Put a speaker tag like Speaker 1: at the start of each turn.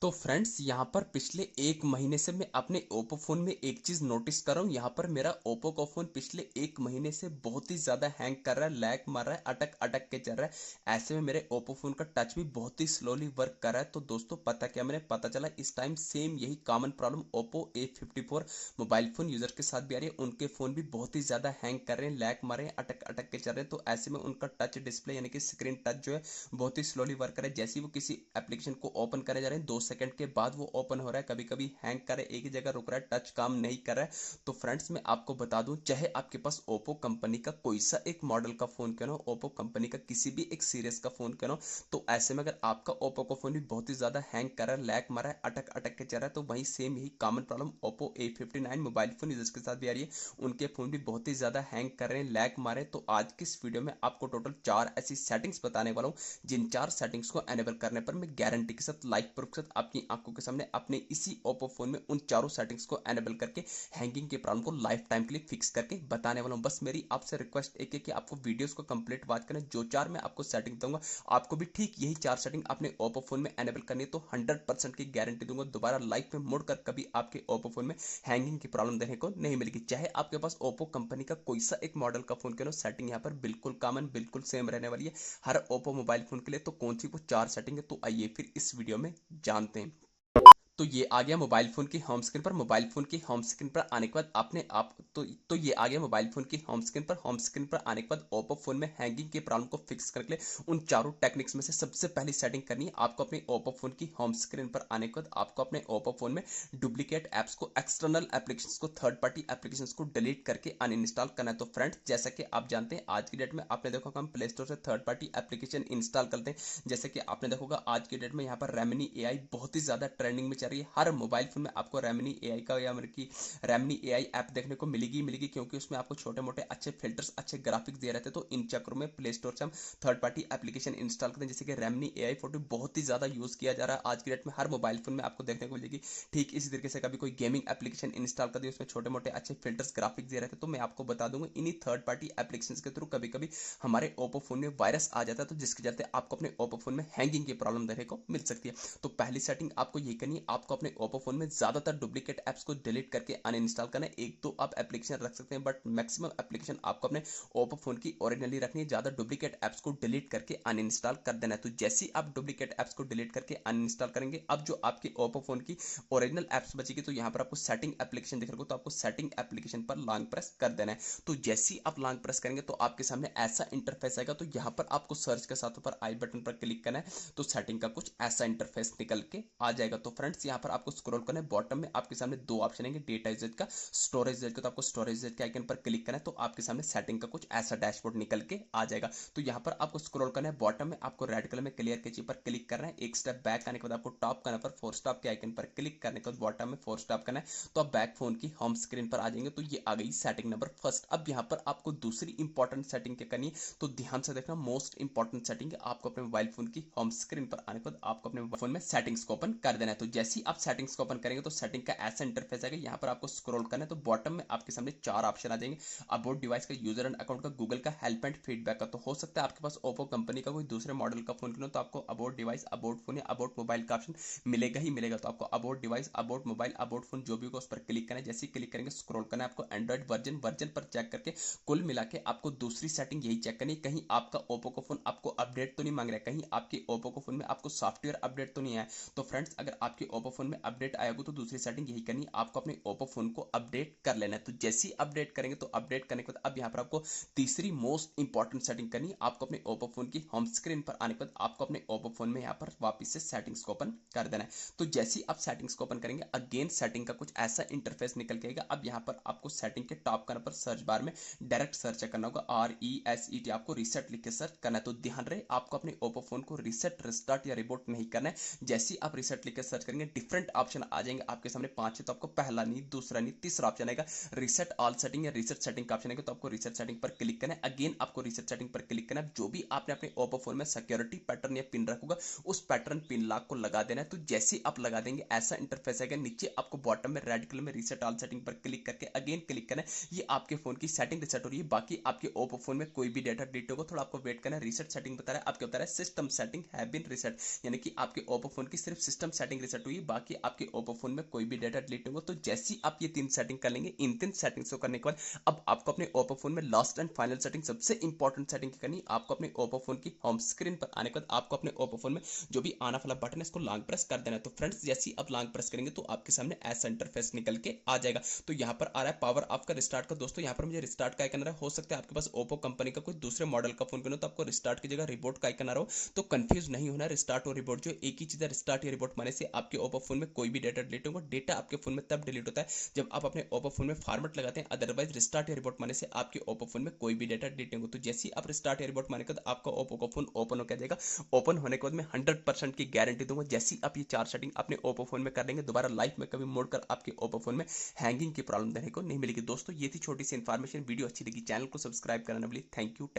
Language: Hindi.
Speaker 1: तो फ्रेंड्स यहाँ पर पिछले एक महीने से मैं अपने ओप्पो फ़ोन में एक चीज़ नोटिस कर रहा हूँ। यहाँ पर मेरा ओप्पो का फ़ोन पिछले एक महीने से बहुत ही ज़्यादा हैंग कर रहा है, लैग मार रहा है, अटक अटक के चल रहा है। ऐसे में मेरे ओप्पो फ़ोन का टच भी बहुत ही स्लोली वर्क कर रहा है। तो दोस्तों पता चला इस टाइम सेम यही common problem Oppo A54 mobile phone user के साथ भी आ रही है। उनके फ़ोन भी बहुत ही ज़्यादा हैंग कर रहे हैं, लैग मार रहे हैं, अटक अटक के चल रहे हैं। तो ऐसे में उनका टच डिस्प्ले यानी कि स्क्रीन टच जो है बहुत ही स्लोली वर्क कर रहा है। जैसे ही वो किसी एप्लीकेशन को ओपन करे जा रहे हैं 2 सेकंड के बाद वो ओपन हो रहा है, कभी कभी हैंग कर रहा है, एक ही जगह रुक रहा है, टच काम नहीं कर रहा है। तो फ्रेंड्स मैं आपको बता दूं, चाहे आपके पास ओप्पो कंपनी का कोई सा एक मॉडल का फोन क्यों ना हो, ओप्पो कंपनी का किसी भी एक सीरीज का फोन क्यों ना हो, तो ऐसे में अगर आपका ओप्पो का फोन भी बहुत ही ज्यादा हैंग कर रहा है, लैग मारा है, अटक अटक के चल रहा है, तो वही सेम यही common problem Oppo A59 mobile phone users के साथ भी आ रही है। उनके फोन भी बहुत ही ज्यादा हैंग कर रहे हैं, लैग मारे। तो आज की इस वीडियो में आपको टोटल 4 ऐसी सेटिंग्स बताने वाला हूँ जिन 4 सेटिंग्स को एनेबल करने पर मैं गारंटी के साथ लाइव प्रूफ के साथ आपकी आंखों के सामने अपने इसी ओप्पो फोन में उन चारों सेटिंग्स को एनेबल करके हैंगिंग के प्रॉब्लम को लाइफ टाइम के लिए फिक्स करके बताने वाला हूं। बस मेरी आपसे रिक्वेस्ट एक है कि आपको वीडियोस को कंप्लीट वॉच करना। जो 4 मैं आपको सेटिंग दूंगा आपको भी ठीक यही 4 सेटिंग अपने ओप्पो फोन में एनेबल करनी है। तो 100% की गारंटी दूंगा दोबारा लाइफ में मुड़कर कभी आपके ओप्पो फोन में हैंगिंग की प्रॉब्लम देखने को नहीं मिलेगी। चाहे आपके पास ओप्पो कंपनी का कोई सा एक मॉडल का फोन क्यों, सेटिंग यहाँ पर बिल्कुल कॉमन बिल्कुल सेम रहने वाली है हर ओप्पो मोबाइल फोन के लिए। तो कौन सी वो 4 सेटिंग है, तो आइए फिर इस वीडियो में जानते हैं। तो ये आ गया मोबाइल फोन की होम स्क्रीन पर। मोबाइल फोन की होम स्क्रीन पर आने के बाद आपने आप तो ये आ गया मोबाइल फोन की होम स्क्रीन पर। होम स्क्रीन पर आने के बाद ओप्पो फोन में हैंगिंग के प्रॉब्लम को फिक्स करने के लिए उन चारों टेक्निक्स में से सबसे पहली सेटिंग करनी है आपको अपने ओप्पो फोन की होम स्क्रीन पर आने के बाद आपको अपने ओप्पो फोन में डुप्लीकेट एप्स को, एक्सटर्नल एप्लीकेशंस को, थर्ड पार्टी एप्लीकेशंस को डिलीट करके अनइंस्टॉल करना है। तो फ्रेंड्स जैसा कि आप जानते हैं आज की डेट में आपने देखा हम प्ले स्टोर से थर्ड पार्टी एप्लीकेशन इंस्टॉल करते हैं। जैसे कि आपने देखा होगा आज की डेट में यहाँ पर रेमनी एआई बहुत ही ज्यादा ट्रेंडिंग में चल रही है। हर मोबाइल फोन में आपको रेमनी एआई का या मतलब कि रेमनी एआई ऐप देखने को मिलेगी क्योंकि उसमें आपको छोटे मोटे अच्छे फिल्टर्स, अच्छे ग्राफिक्स दिए रहते हैं। तो इन चक्रों में प्ले स्टोर से हम थर्ड पार्टी एप्लीकेशन इंस्टॉल करते हैं, जैसे कि रेमनी एआई फोटो बहुत ही ज्यादा यूज किया जा रहा है आज की डेट में हर मोबाइल फोन में आपको देखने को मिलेगी। ठीक इसी तरीके से कभी कोई गेमिंग एप्लीकेशन इंस्टॉल कर दिया, उसमें छोटे मोटे अच्छे फिल्टर्स, ग्राफिक्स दिए रहते हैं। तो मैं आपको बता दूंगा इन्हीं थर्ड पार्टी एप्लीकेशन के थ्रू कभी कभी हमारे ओप्पो फोन में वायरस आ जाता है, तो जिसके चलते आपको अपने ओप्पो फोन में हैंगिंग की प्रॉब्लम देखने को मिल सकती है। तो पहली सेटिंग आपको ये करनी है, आपको अपने ओप्पो फोन में ज्यादातर डुप्लीकेट एप्स को डिलीट करके अनइंस्टॉल करना है। एक दो आप एप्लीकेशन रख सकते हैं बट मैक्सिमम एप्लीकेशन आपको अपने ओप्पो फोन की ओरिजिनली रखनी है। ज्यादा डुप्लीकेट एप्स को डिलीट करके अनइंस्टॉल कर देना है। तो जैसे ही आप डुप्लीकेट एप्स को डिलीट करके अनइंस्टॉल करेंगे, अब जो आपके ओप्पो फोन की ओरिजिनल एप्स बचेगी, तो यहाँ पर आपको सेटिंग एप्लीकेशन दिख रहा होगा, तो आपको सेटिंग एप्लीकेशन पर लॉन्ग प्रेस कर देना है। तो जैसे ही आप लॉन्ग प्रेस करेंगे तो आपके सामने ऐसा इंटरफेस आएगा। तो यहाँ पर आपको सर्च के साथ ऊपर आई बटन पर क्लिक करना है, तो सेटिंग का कुछ ऐसा इंटरफेस निकल के आ जाएगा। तो फ्रेंड्स यहाँ पर आपको स्क्रॉल करना है, बॉटम में आपके सामने दो ऑप्शन आएंगे, डेटा यूजेज का, स्टोरेज यूजेज का। तो आपको स्टोरेज यूजेज के आइकन पर क्लिक करना है, तो आपके सामने सेटिंग का कुछ ऐसा डैशबोर्ड निकल के आ जाएगा। तो यहाँ पर आपको स्क्रॉल करना है, बॉटम में आपको रेड कलर में क्लियर के चीज पर क्लिक करना है। एक स्टेप बैक आने के बाद आपको टॉप करना पर फोर स्टॉप के आइकन पर क्लिक करने के बाद बॉटम में फोर स्टॉप करना है, तो आप बैक फोन की होम स्क्रीन पर आ जाएंगे। तो ये आ गई सेटिंग नंबर फर्स्ट। अब यहाँ पर आपको दूसरी इंपॉर्टेंट सेटिंग क्या करनी है, तो ध्यान से देखना, मोस्ट इंपॉर्टेंट सेटिंग है आपको अपने मोबाइल फोन की होम स्क्रीन पर आने के बाद आपको अपने मोबाइल फोन में सेटिंग्स को ओपन कर देना है। तो जैसे ही आप सेटिंग्स को ओपन करेंगे तो सेटिंग का ऐसा इंटरफेस आएगा। यहाँ पर आपको स्क्रॉल करना है, तो बॉटम में आपके सामने चार ऑप्शन आ जाएंगे, अबाउट डिवाइस का, यूजर एंड अकाउंट का, गूगल का, हेल्प एंड फीडबैक का। तो हो सकता है आपके पास ओप्पो कंपनी का कोई दूसरे मॉडल का फोन क्यों, तो आपको अबाउट डिवाइस, अबाउट फोन या अबाउट मोबाइल का ऑप्शन मिलेगा ही मिलेगा। तो आपको about device, about mobile, about phone जो भी होगा उस पर क्लिक करना है। जैसे ही क्लिक करेंगे स्क्रॉल करना है, आपको एंड्रॉइड वर्जन पर चेक करके कुल मिला के आपको दूसरी सेटिंग यही चेक करनी है, कहीं आपका ओप्पो का फोन आपको अपडेट तो नहीं मांग रहा है, कहीं आपके ओप्पो का फोन में आपको सॉफ्टवेयर अपडेट तो नहीं आया। तो फ्रेंड्स अगर आपके ओप्पो फोन में अपडेट आएगा तो दूसरी सेटिंग यही करनी है, आपको अपने ओप्पो फोन को अपडेट कर लेना है। तो जैसे ही अपडेट करेंगे तो अपडेट करने के बाद अब यहाँ पर आपको तीसरी मोस्ट इंपॉर्टेंट सेटिंग करनी है, आपको अपने ओप्पो फोन की होम स्क्रीन पर आने के बाद आपको अपने ओप्पो फोन में यहाँ पर वापस से सेटिंग्स को ओपन कर देना है। तो जैसे ही आप सेटिंग्स को ओपन करेंगे अगेन सेटिंग का कुछ ऐसा इंटरफेस निकल के आएगा। अब यहाँ पर आपको सेटिंग के टॉप करने पर सर्च बार में डायरेक्ट सर्च करना होगा, RESET, आपको रीसेट लिख के सर्च करना है। तो ध्यान रहे आपको अपने ओप्पो फोन को रीसेट, रिस्टार्ट या रिबूट नहीं करना है। जैसे ही आप रीसेट लिख के सर्च करेंगे डिफरेंट ऑप्शन आ जाएंगे आपके सामने 5 है, तो आपको पहला नहीं, दूसरा नहीं, तीसरा ऑप्शन आएगा रिसेट ऑल सेटिंग या रिसेट सेटिंग का ऑप्शन आएगा, तो आपको रिसेट सेटिंग पर क्लिक करना है। अगेन आपको रिसेट सेटिंग पर क्लिक करना है। जो भी आपने अपने ओप्पो फोन में सिक्योरिटी पैटर्न या पिन रखोगा उस पैटर्न पिन लॉक को लगा देना है। तो जैसे ही आप लगा देंगे ऐसा इंटरफेस आएगा। नीचे आपको बॉटम में रेड कलर में रिसेट ऑल सेटिंग पर क्लिक करके अगेन क्लिक करना है। ये आपके फोन की सेटिंग रिसेट हो रही है। बाकी आपके ओप्पो फोन में कोई भी डेटा डिलीट होगा, थोड़ा आपको वेट करना है। रिसेट सेटिंग बता रहा है, आपके बता रहा है system setting have been reset, यानी कि आपके ओप्पो फोन की सिर्फ सिस्टम सेटिंग रिसेट हुई है, बाकी आपके ओप्पो फोन में कोई भी डेटा डिलीट होगा। तो जैसे ही आप ये 3 सेटिंग कर लेंगे, इन 3 सेटिंग्स को करने के बाद अब आपको अपने ओप्पो फोन में लास्ट एंड फाइनल सेटिंग, सबसे इंपॉर्टेंट सेटिंग करनी है। आपको अपने ओप्पो फोन की होम स्क्रीन पर आने के बाद आपको अपने ओप्पो फोन में जो भी ऑन ऑफ वाला बटन है इसको लॉन्ग प्रेस कर देना है। तो फ्रेंड्स जैसे ही आप लॉन्ग प्रेस करेंगे तो आपके सामने ऐसा इंटरफेस निकल के आ जाएगा। तो यहाँ पर आ रहा है पावर ऑफ का रिस्टार्ट का। दोस्तों यहाँ पर मुझे रिस्टार्ट का आइकन आ रहा है। हो सकता है आपके पास ओप्पो कंपनी का कोई दूसरे मॉडल का फोन हो तो आपको रिस्टार्ट की जगह रिबोट का आइकन आ रहा हो, तो कंफ्यूज नहीं होना। रिस्टार्ट और रिबोट जो एक ही चीज है। रिस्टार्ट या रिबोट माने से आपके ओप्पो फोन में कोई भी डेटा डिलीट होगा। डेटा आपके फोन में तब डिलीट होता है जब आप अपने ओप्पो फोन में फॉर्मेट लगाते हैं। अदरवाइज रिस्टार्ट या रिबोट माने से आपके ओप्पो फोन में कोई भी डेटा डिलीट नहीं होगा। तो जैसे ही आप रिस्टार्ट या रिबोट माने तो आपका ओप्पो का फोन ओपन हो जाएगा। ओपन होने के बाद मैं 100% की गारंटी दूंगा, जैसे ही आप ये 4 सेटिंग अपने ओप्पो फोन में कर लेंगे, दोबारा लाइफ में कभी मोड़कर आपके ओप्पो फोन में हैंगिंग की प्रॉब्लम देखने को नहीं मिलेगी। दोस्तों ये थी छोटी सी इन्फॉर्मेशन। वीडियो अच्छी लगी चैनल को सब्सक्राइब करना भूलिए। Thank you.